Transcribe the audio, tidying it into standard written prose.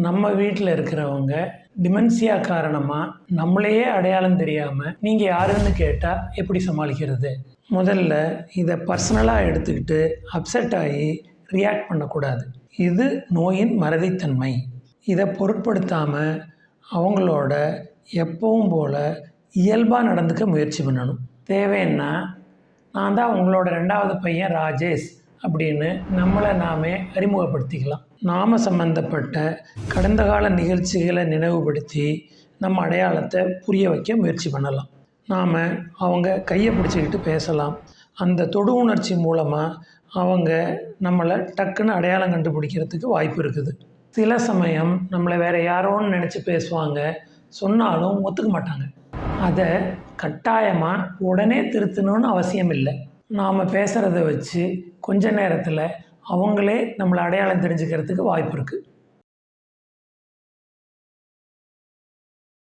நம்ம வீட்டில் இருக்கிறவங்க டிமென்சியா காரணமாக நம்மளையே அடையாளம் தெரியாமல் நீங்கள் யாருன்னு கேட்டால் எப்படி சமாளிக்கிறது? முதல்ல இதை பர்சனலாக எடுத்துக்கிட்டு அப்செட் ஆகி ரியாக்ட் பண்ணக்கூடாது. இது நோயின் மறதித்தன்மை. இதை பொருட்படுத்தாமல் அவங்களோட எப்பவும் போல் இயல்பாக நடந்துக்க முயற்சி பண்ணணும். தேவைன்னா நான் தான் உங்களோட 2வது பையன் ராஜேஷ் அப்படின்னு நம்மளை நாமே அறிமுகப்படுத்திக்கலாம். நாம சம்பந்தப்பட்ட கடந்த கால நிகழ்ச்சிகளை நினைவுபடுத்தி நம்ம அடையாளத்தை புரிய வைக்க முயற்சி பண்ணலாம். நாம் அவங்க கையை பிடிச்சிக்கிட்டு பேசலாம். அந்த தொடு உணர்ச்சி மூலமாக அவங்க நம்மளை டக்குன்னு அடையாளம் கண்டுபிடிக்கிறதுக்கு வாய்ப்பு இருக்குது. சில சமயம் நம்மளை வேறு யாரோன்னு நினச்சி பேசுவாங்க, சொன்னாலும் ஒத்துக்க மாட்டாங்க. அதை கட்டாயமாக உடனே திருத்தணும்னு அவசியம் இல்லை. நாம் பேசுகிறத வச்சு கொஞ்ச நேரத்தில் அவங்களே நம்மளை அடையாளம் தெரிஞ்சுக்கிறதுக்கு வாய்ப்பு இருக்குது.